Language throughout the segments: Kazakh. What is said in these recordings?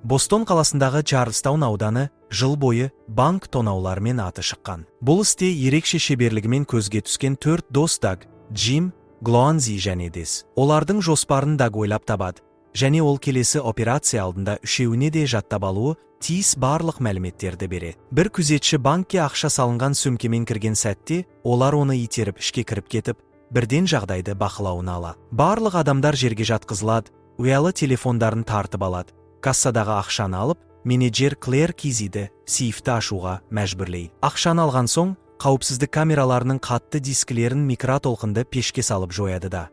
Бостон қаласындағы Чарльстаун ауданы жыл бойы банк тонаулармен аты шыққан. Бұл істе ерекше шеберлігімен көзге түскен 4 дос Даг, Джим, Глоанзи және Дес. Олардың жоспарын Даг ойлап табады, және ол келесі операция алдында үшеуіне де жаттап алуы тиіс барлық мәліметтерді береді. Бір күзетші банкке ақша салынған сөмкемен кірген сәтте, олар оны итеріп ішке кіріп кетіп, бірден жағдайды бақылауына алады. Барлық адамдар жерге жатқызылады, ұялы телефондарын тартып алады. Кассадағы ақшаны алып, менеджер Клэр Кизиді сейфті ашуға мәжбүрлейді. Ақшаны алған соң, қауіпсіздік камераларының қатты дискілерін микротолқынды пешке салып жояды да.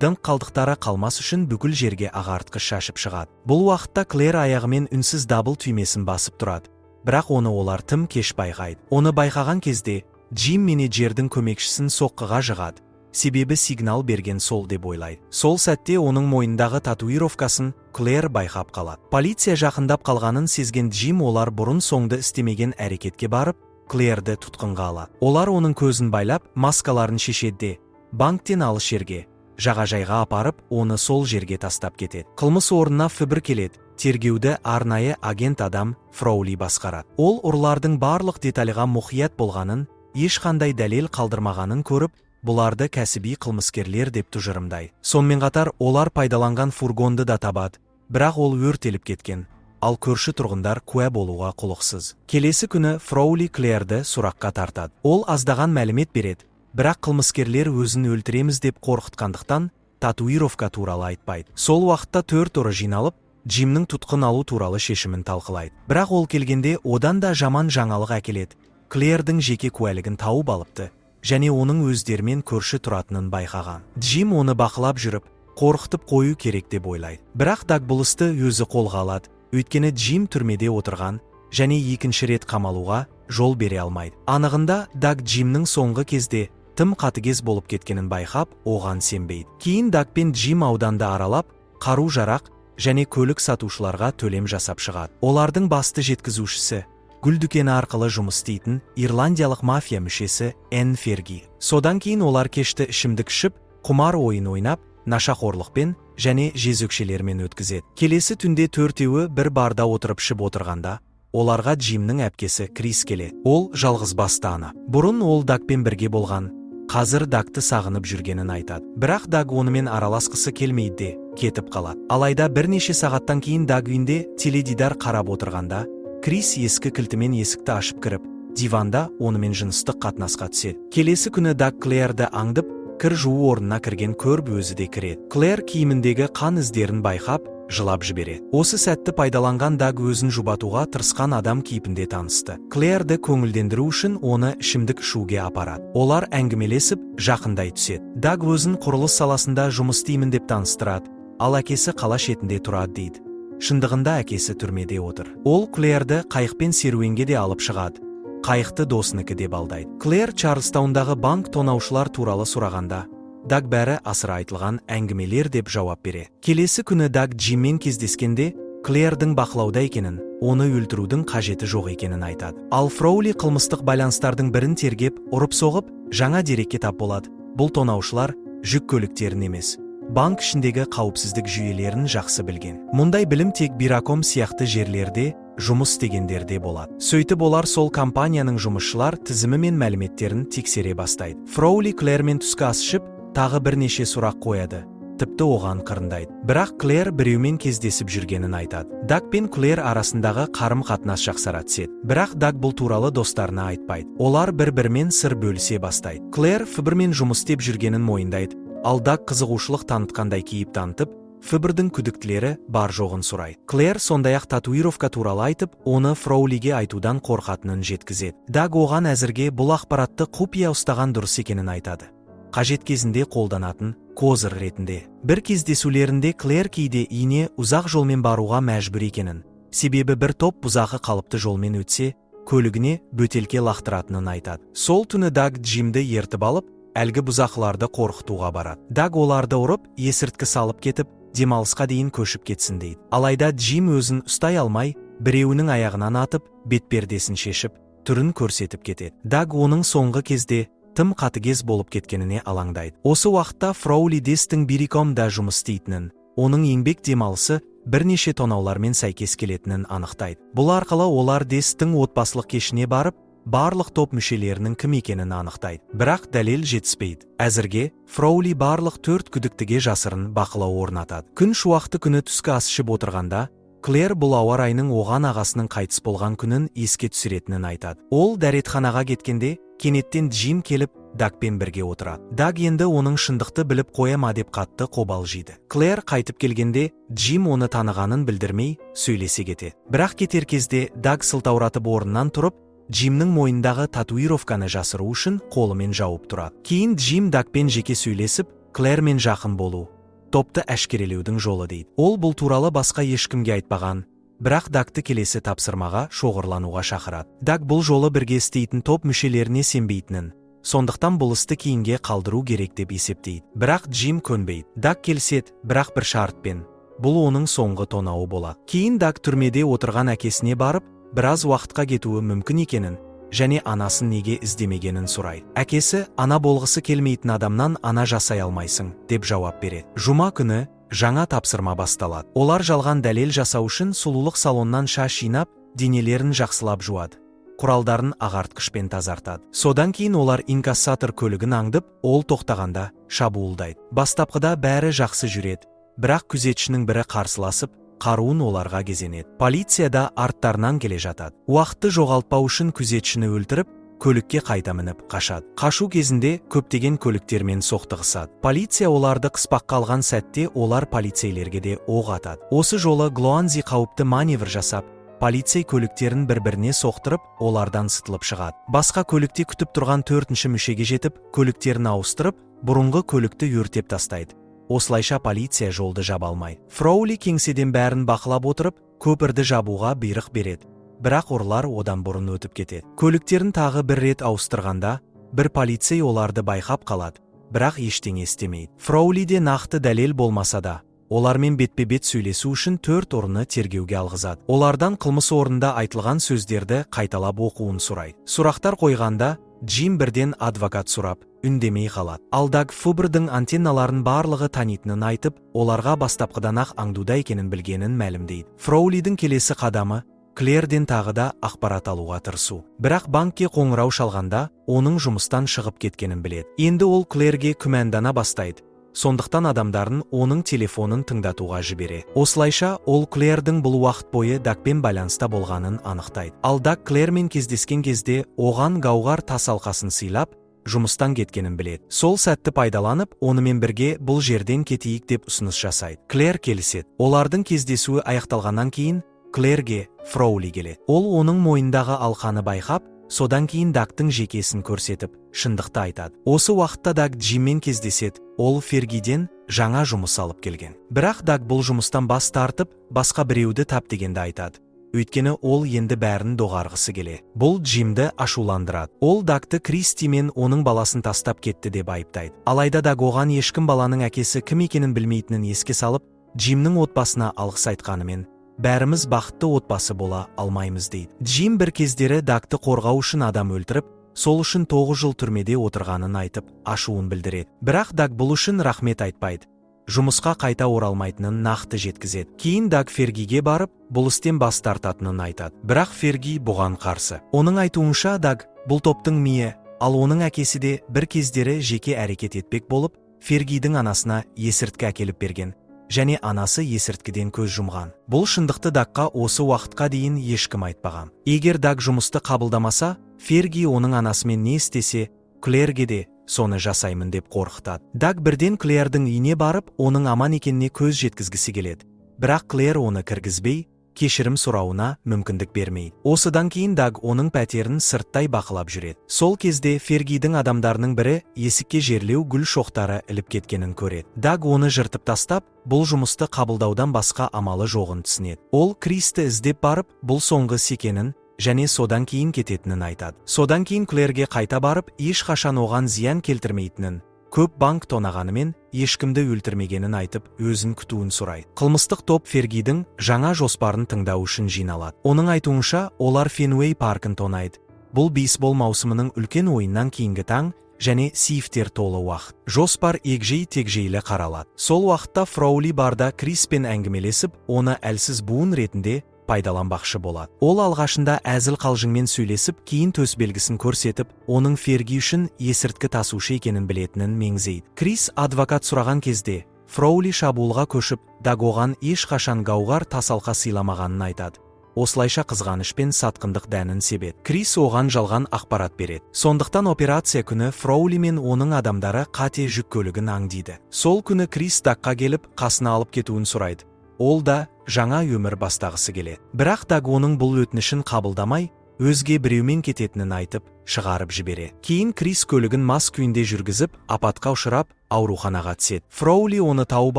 Дыңқ қалдықтары қалмас үшін бүкіл жерге ағартқыш шашып шығады. Бұл уақытта Клэр аяғымен үнсіз дабыл түймесін басып тұрады. Бірақ оны олар тым кеш байқайды. Оны байқаған кезде, Джим менеджердің көмекшісін соққыға жығады. Себебі сигнал берген сол деп ойлайды. Сол сәтте оның мойнындағы татуировкасын Клэр байқап қалады. Полиция жақындап қалғанын сезген Джим олар бұрын соңды істемеген әрекетке барып, Клэрді тұтқынға алады. Олар оның көзін байлап, маскаларын шешеді, банктен алыс жерге, жағажайға апарып, оны сол жерге тастап кетеді. Қылмыс орнына ФБР келеді. Тергеуді арнайы агент адам Фроули басқарады. Ол ұрлардың барлық детальға мұқият болғанын, ешқандай дәлел қалдырмағанын көріп, бұларды кәсіби қылмыскерлер деп тұжырымдайды. Сонымен қатар олар пайдаланған фургонды да табады, бірақ ол өртеліп кеткен. Ал көрші тұрғындар куә болуға құлықсыз. Келесі күні Фроули Клэрді сұраққа тартады. Ол аздаған мәлімет береді, бірақ қылмыскерлер өзін өлтіреміз деп қорқытқандықтан татуировка туралы айтпайды. Сол уақытта 4 ұры жиналып, Джимнің тұтқын алу туралы шешімін талқылайды. Бірақ ол келгенде одан да жаман жаңалық әкеледі. Клэрдің жеке куәлігін тауып алыпты, және оның өздермен көрші тұратынын байқаған. Джим оны бақылап жүріп, қорқытып қою керек деп ойлайды. Бірақ Даг бұл істі өзі қолға алады, өйткені Джим түрмеде отырған, және екінші рет қамалуға жол бере алмайды. Анығында Даг Джимнің соңғы кезде тым қатыгез болып кеткенін байқап, оған сенбейді. Кейін Даг пен Джим ауданды аралап, қару-жарақ және көлік сатушыларға төлем жасап шығады. Олардың басты жеткізушісі гүл дүкені арқылы жұмыс істейтін ирландиялық мафия мүшесі Энн Ферги. Содан кейін олар кешті ішімдік ішіп, құмар ойын ойнап, нашақорлықпен және жезөкшелермен өткізеді. Келесі түнде төртеуі бір барда отырып ішіп отырғанда, оларға Джимнің әпкесі Крис келеді. Ол жалғызбасты ана. Бұрын ол Дагпен бірге болған, қазір Дагты сағынып жүргенін айтады. Бірақ Даг онымен араласқысы келмейді, кетіп қалады. Алайда бірнеше сағаттан кейін Даг үйінде теледидар қарап отырғанда, Крис ескі кілтімен есікті ашып кіріп, диванда онымен жыныстық қатынасқа түседі. Келесі күні Даг Клэрді аңдып, кір жуу орнына кірген көріп өзі де кіреді. Клэр киіміндегі қан іздерін байқап, жылап жібереді. Осы сәтті пайдаланған Даг өзін жұбатуға тырысқан адам кейпінде танысты. Клэрді көңілдендіру үшін оны ішімдік ішуге апарады. Олар әңгімелесіп, жақындай түседі. Даг өзін құрылыс саласында жұмыс істеймін деп таныстырады, ал әкесі қала шетінде тұрады дейді. Шындығында әкесі түрмеде отыр. Ол Клэрді қайықпен серуенге де алып шығады. Қайықты досыныкі деп алдайды. Клэр Чарльстаундағы банк тонаушылар туралы сұрағанда, Даг бәрі асыра айтылған әңгімелер деп жауап береді. Келесі күні Даг Джиммен кездескенде, Клэрдің бақылауда екенін, оны өлтірудің қажеті жоқ екенін айтады. Ал Фроули қылмыстық байланыстардың бірін тергеп, ұрып-соғып, жаңа дерекке тап болады. Бұл тонаушылар жүк көліктерін емес, банк ішіндегі қауіпсіздік жүйелерін жақсы білген. Мұндай білім тек Бираком сияқты жерлерде жұмыс істегендерде болады. Сөйтіп олар сол компанияның жұмысшылар тізімі мен мәліметтерін тексере бастайды. Фроули Клэрмен түскі ас ішіп, тағы бірнеше сұрақ қояды. Тіпті оған қырындайды. Бірақ Клэр біреумен кездесіп жүргенін айтады. Даг пен Клэр арасындағы қарым-қатынас жақсара түседі. Бірақ Даг бұл туралы достарына айтпайды. Олар бір-бірімен сыр бөлісе бастайды. Клэр ФБРмен жұмыс істеп жүргенін мойындайды. Ал Даг қызығушылық танытқандай кейіп танытып, ФБРдің күдіктілері бар жоғын сұрайды. Клэр сондай-ақ татуировка туралы айтып, оны Фроулиге айтудан қорқатынын жеткізеді. Даг оған әзірге бұл ақпаратты құпия ұстаған дұрыс екенін айтады. Қажет кезінде қолданатын козыр ретінде. Бір кездесулерінде Клэр кейде үйіне ұзақ жолмен баруға мәжбүр екенін, себебі бір топ бұзақы қалыпты жолмен өтсе, көлігіне бөтелке лақтыратынын айтады. Сол түні Даг Джимді ертіп алып, әлгі бұзақыларды қорқытуға барады. Даг оларды ұрып, есірткі салып кетіп, демалысқа дейін көшіп кетсін дейді. Алайда Джим өзін ұстай алмай, біреуінің аяғынан атып, бетпердесін шешіп, түрін көрсетіп кетеді. Даг оның соңғы кезде тым қатыгез болып кеткеніне алаңдайды. Осы уақытта Фроули Дестің Биракомда жұмыс істейтінін, оның еңбек демалысы бірнеше тонаулармен сәйкес келетінін анықтайды. Бұл арқылы олар Десттің отбасылық кешіне барып, барлық топ мүшелерінің кім екенін анықтайды. Бірақ дәлел жетіспейді. Әзірге Фроули барлық 4 күдіктіге жасырын бақылау орнатады. Күн шуақты күні түскі ас ішіп отырғанда, Клэр бұл ауа райының оған ағасының қайтыс болған күнін еске түсіретінін айтады. Ол дәретханаға кеткенде, кенеттен Джим келіп, Дагпен бірге отырады. Даг енді оның шындықты біліп қоя ма деп қатты қобалжиды. Клэр қайтып келгенде, Джим оны танығанын білдірмей, сөйлесе кетеді. Бірақ кетер кезде Даг сылтауратып орнынан тұрып, Джимнің мойнындағы татуировканы жасыру үшін қолымен жауып тұрады. Кейін Джим Дагпен жеке сөйлесіп, Клэрмен жақын болу, топты әшкерелеудің жолы дейді. Ол бұл туралы басқа ешкімге айтпаған, бірақ Дагты келесі тапсырмаға шоғырлануға шақырады. Даг бұл жолы бірге істейтін топ мүшелеріне сенбейтінін, сондықтан бұл істі кейінге қалдыру керек деп есептейді. Бірақ Джим көнбейді. Даг келіседі, бірақ бір шартпен. Бұл оның соңғы тонауы болады. Кейін Даг түрмеде отырған әкесіне барып, біраз уақытқа кетуі мүмкін екенін, және анасын неге іздемегенін сұрайды. Әкесі, ана болғысы келмейтін адамнан ана жасай алмайсың, деп жауап береді. Жұма күні жаңа тапсырма басталады. Олар жалған дәлел жасау үшін сұлулық салоннан шаш жинап, денелерін жақсылап жуады. Құралдарын ағартқышпен тазартады. Содан кейін олар инкассатор көлігін аңдып, ол тоқтағанда шабуылдайды. Бастапқыда бәрі жақсы жүреді, бірақ күзетшінің бірі қарсыласып, қаруын оларға кезенеді. Полиция да арттарынан келе жатады. Уақытты жоғалтпау үшін күзетшіні өлтіріп, көлікке қайта мініп қашады. Қашу кезінде көптеген көліктермен соқтығысады. Полиция оларды қыспаққа алған сәтте олар полицейлерге де оқ атады. Осы жолы Глоанзи қауіпті маневр жасап, полицей көліктерін бір-біріне соқтырып, олардан сытылып шығады. Басқа көлікте күтіп тұрған 4-ші мүшеге жетіп, көліктерін ауыстырып, бұрынғы көлікті өртеп тастайды. Осылайша полиция жолды жаба алмайды. Фроули кеңседен бәрін бақылап отырып, көпірді жабуға бұйрық береді. Бірақ ұрылар одан бұрын өтіп кетеді. Көліктерін тағы бір рет ауыстырғанда, бір полицей оларды байқап қалады, бірақ ештеңе істемейді. Фроулиде нақты дәлел болмаса да, олармен бетпе-бет сөйлесу үшін 4 ұрыны тергеуге алғызады. Олардан қылмыс орнында айтылған сөздерді қайталап оқуын сұрайды. Сұрақтар қойғанда, Джим бірден адвокат сұрап, үндемей қалады. Ал Даг Фубрдың антенналарын барлығы танитынын айтып, оларға бастапқыдан-ақ аңдуда екенін білгенін мәлімдейді. Фроулидің келесі қадамы Клэрден тағы да ақпарат алуға тырысу. Бірақ банкке қоңырау шалғанда, оның жұмыстан шығып кеткенін біледі. Енді ол Клэрге күмәндана бастайды. Сондықтан адамдарын оның телефонын тыңдатуға жібере. Осылайша, ол Клэрдің бұл уақыт бойы Дагпен байланыста болғанын анықтайды. Ал Даг Клэрмен кездескен кезде оған гауһар тас алқасын сыйлап, жұмыстан кеткенін біледі. Сол сәтті пайдаланып, онымен бірге бұл жерден кетейік деп ұсыныс жасайды. Клэр келіседі. Олардың кездесуі аяқталғаннан кейін, Клэрге Фроули келеді. Ол оның мойнындағы алқаны байқап, содан кейін Дагтың жекесін көрсетіп, шындықты айтады. Осы уақытта Даг Джиммен кездеседі. Ол Фергиден жаңа жұмыс алып келген. Бірақ Даг бұл жұмыстан бас тартып, басқа біреуді тап дегенді айтады. Өйткені ол енді бәрін доғарғысы келе. Бұл Джимді ашуландырады. Ол Дагты Кристи мен оның баласын тастап кетті деп айыптайды. Алайда Даг оған ешкім баланың әкесі кім екенін білмейтінін еске салып, Джимнің отбасына алғыс айтқанымен, бәріміз бақытты отбасы бола алмаймыз дейді. Джим бір кездері Дагты қорғау үшін адам өлтіріп, сол үшін 9 жыл түрмеде отырғанын айтып, ашуын білдіреді. Бірақ Даг бұл үшін рахмет айтпайды. Жұмысқа қайта оралмайтынын нақты жеткізеді. Кейін Даг Фергиге барып, бұл істен бас тартатынын айтады. Бірақ Ферги бұған қарсы. Оның айтуынша Даг бұл топтың миы, ал оның әкесі де бір кездері жеке әрекет етпек болып, Фергидің анасына есірткі әкеліп берген, және анасы есірткіден көз жұмған. Бұл шындықты Дагқа осы уақытқа дейін ешкім айтпаған. Егер Даг жұмысты қабылдамаса, Ферги оның анасымен не істесе, Клэрге де соны жасаймын деп қорқытады. Даг бірден Клэрдің үйіне барып, оның аман екеніне көз жеткізгісі келеді. Бірақ Клэр оны кіргізбей, кешірім сұрауына мүмкіндік бермейді. Осыдан кейін Даг оның пәтерін сырттай бақылап жүреді. Сол кезде Фергидің адамдарының бірі есікке жерлеу гүл шоқтары іліп кеткенін көреді. Даг оны жыртып тастап, бұл жұмысты қабылдаудан басқа амалы жоғын түсінеді. Ол Кристі іздеп барып, бұл соңғы секенін, және содан кейін кететінін айтады. Содан кейін Клэрге қайта барып, ешқашан оған зиян келтірмейтінін, көп банк тонағанымен ешкімді өлтірмегенін айтып, өзін күтуін сұрайды. Қылмыстық топ Фергидің жаңа жоспарын тыңдау үшін жиналады. Оның айтуынша, олар Фенуэй паркын тонайды. Бұл бейсбол маусымының үлкен ойыннан кейінгі таң, және сейфтер толы уақыт. Жоспар егжей-тегжейлі қаралады. Сол уақытта Фроули барда Криспен әңгімелесіп, оны әлсіз буын ретінде пайдаланбақшы болады. Ол алғашында әзіл қалжыңмен сөйлесіп, кейін төс белгісін көрсетіп, оның Ферги үшін есірткі тасушы екенін білетінін меңзейді. Крис адвокат сұраған кезде Фроули шабуылға көшіп, Даг оған ешқашан гауғар тасалқа сыйламағанын айтады. Осылайша қызғаныш пен сатқындық дәнін себеді. Крис оған жалған ақпарат береді. Сондықтан операция күні Фроули мен оның адамдары қате жүк көлігін аңдиды. Сол күні Крис Дагқа келіп, қасына алып кетуін сұрайды. Ол да жаңа өмір бастағысы келеді. Бірақ Даг оның бұл өтінішін қабылдамай, өзге біреумен кететінін айтып, шығарып жібереді. Кейін Крис көлігін мас күйінде жүргізіп, апатқа ұшырап, ауруханаға түседі. Фроули оны тауып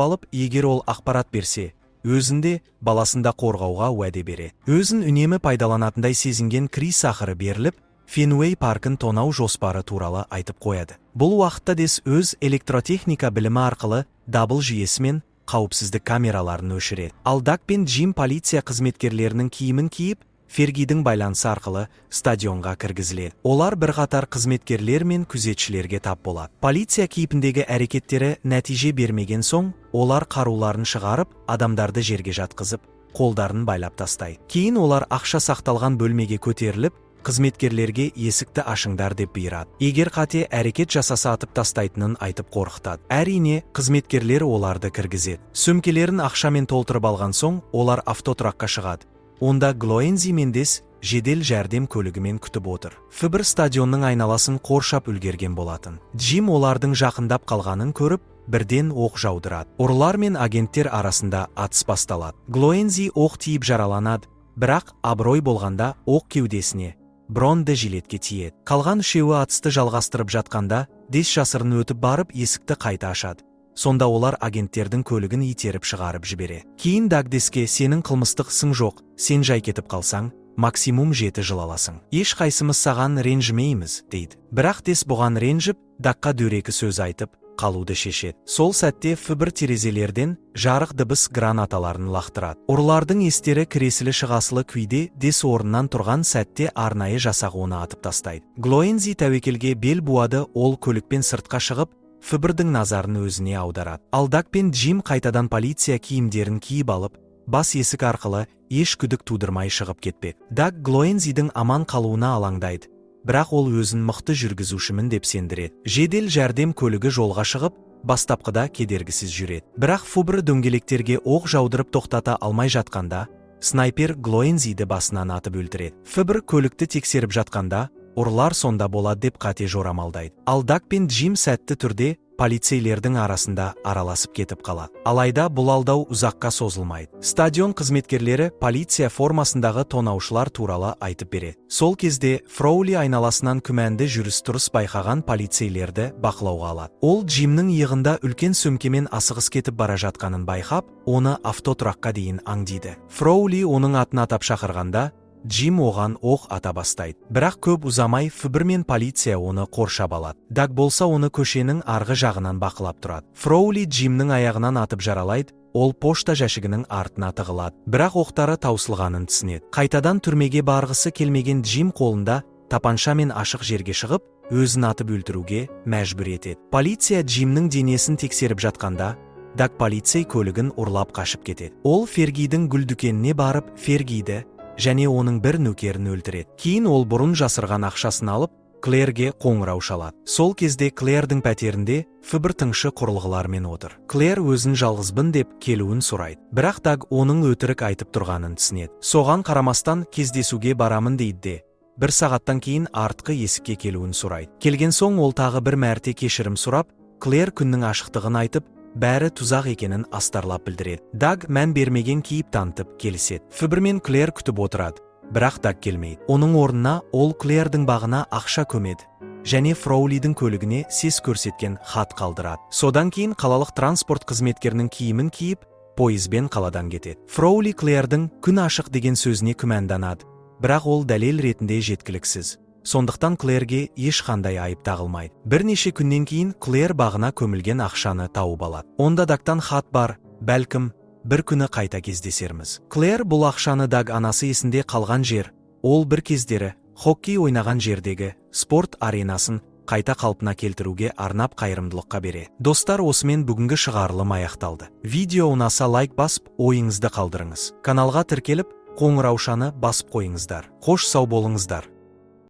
алып, егер ол ақпарат берсе, өзінде баласында қорғауға уәде береді. Өзін үнемі пайдаланатындай сезінген Крис ақыры беріліп, Фенуэй паркын тонау жоспары туралы айтып қояды. Бұл уақытта Дес өз электротехника білімі арқылы дабыл жүйесімен қауіпсіздік камераларын өшіреді. Ал Даг пен Джим полиция қызметкерлерінің киімін киіп, Фергидің байланысы арқылы стадионға кіргізіледі. Олар бірқатар қызметкерлер мен күзетшілерге тап болады. Полиция кейпіндегі әрекеттері нәтиже бермеген соң, олар қаруларын шығарып, адамдарды жерге жатқызып, қолдарын байлап тастайды. Кейін олар ақша сақталған бөлмеге көтеріліп, қызметкерлерге есікті ашыңдар деп бұйырады. Егер қате әрекет жасаса атып тастайтынын айтып қорқытады. Әрине, қызметкерлер оларды кіргізеді. Сөмкелерін ақшамен толтырып алған соң, олар автотұраққа шығады. Онда Глоэнзи мен Дес жедел жәрдем көлігімен күтіп отыр. Фибр стадионның айналасын қоршап үлгерген болатын. Джим олардың жақындап қалғанын көріп, бірден оқ жаудырады. Ұрылар мен агенттер арасында атыс басталады. Глоэнзи оқ тиіп жараланады, бірақ абырой болғанда оқ кеудесіне, бронды жилетке тиеді. Қалған үшеуі атысты жалғастырып жатқанда, Дес жасырын өтіп барып есікті қайта ашады. Сонда олар агенттердің көлігін итеріп шығарып жібере. Кейін Даг Деске сенің қылмыстық ісің жоқ, сен жай кетіп қалсаң, максимум 7 жыл аласың. Еш қайсымыз саған ренжімейміз, дейді. Бірақ Дес бұған ренжіп, Дагқа дөрекі сөз айтып, қалуды шешеді. Сол сәтте Фибр терезелерден жарық дыбыс гранаталарын лақтырады. Ұрылардың естері кіресілі шығасылы күйде Дес орнынан тұрған сәтте арнайы жасақ оны атып тастайды. Глоэнзи тәуекелге бел буады, ол көлікпен сыртқа шығып, Фибрдің назарын өзіне аударады. Ал Даг пен Джим қайтадан полиция киімдерін киіп алып, бас есік арқылы еш күдік тудырмай шығып кетпек. Даг Глоэнзидің аман қалуына алаңдайды, бірақ ол өзін мықты жүргізушімін деп сендіреді. Жедел жәрдем көлігі жолға шығып, бастапқыда кедергісіз жүреді. Бірақ Фибр дөңгелектерге оқ жаудырып тоқтата алмай жатқанда, снайпер Глоэнзиді басынан атып өлтіреді. Фибр көлікті тексеріп жатқанда, ұрылар сонда болады деп қате жорамалдайды. Ал Даг пен Джим сәтті түрде полицейлердің арасында араласып кетіп қалады. Алайда бұл алдау ұзаққа созылмайды. Стадион қызметкерлері полиция формасындағы тонаушылар туралы айтып береді. Сол кезде Фроули айналасынан күмәнді жүріс-тұрыс байқаған полицейлерді бақылауға алады. Ол Джимнің иығында үлкен сөмкемен асығыс кетіп бара жатқанын байқап, оны автотұраққа дейін аңдиды. Фроули оның атын атап шақырғанда, Джим оған оқ ата бастайды. Бірақ көп ұзамай Фибр мен полиция оны қоршап алады. Даг болса оны көшенің арғы жағынан бақылап тұрады. Фроули Джимнің аяғынан атып жаралайды, ол пошта жәшігінің артына тығылады. Бірақ оқтары таусылғанын түсінеді. Қайтадан түрмеге барғысы келмеген Джим қолында тапаншамен ашық жерге шығып, өзін атып өлтіруге мәжбүр етеді. Полиция Джимнің денесін тексеріп жатқанда, Даг полицей көлігін ұрлап қашып кетеді. Ол Фергидің гүл дүкеніне барып, Фергиді және оның бір нөкерін өлтіреді. Кейін ол бұрын жасырған ақшасын алып, Клэрге қоңырау шалады. Сол кезде Клэрдің пәтерінде Фибр тыңшы құрылғылармен отыр. Клэр өзін жалғызбын деп келуін сұрайды. Бірақ Даг оның өтірік айтып тұрғанын түсінеді. Соған қарамастан кездесуге барамын дейді де, 1 сағаттан кейін артқы есікке келуін сұрайды. Келген соң ол тағы бір мәрте кешірім сұрап, Клэр күннің ашықтығын айтып, бәрі тұзақ екенін астарлап білдіреді. Даг мән бермеген кейіп танытып келіседі. Фибр мен Клэр күтіп отырады, бірақ Даг келмейді. Оның орнына ол Клэрдің бағына ақша көмеді және Фроулидің көлігіне сес көрсеткен хат қалдырады. Содан кейін қалалық транспорт қызметкерінің киімін киіп, пойызбен қаладан кетеді. Фроули Клэрдің күн ашық деген сөзіне күмәнданады, бірақ ол дәлел ретінде жеткіліксіз. Сондықтан Клэрге ешқандай айып тағылмайды. Бірнеше күннен кейін Клэр бағына көмілген ақшаны тауып алады. Онда Дагтан хат бар, бәлкім, бір күні қайта кездесерміз. Клэр бұл ақшаны Даг анасы есінде қалған жер, ол бір кездері хоккей ойнаған жердегі спорт аренасын қайта қалпына келтіруге арнап қайырымдылыққа бере. Достар, осымен бүгінгі шығарылым аяқталды. Видео ұнаса лайк басып, ойыңызды қалдырыңыз. Каналға тіркеліп, қоңыраушаны басып қойыңыздар. Қош сау болыңыздар.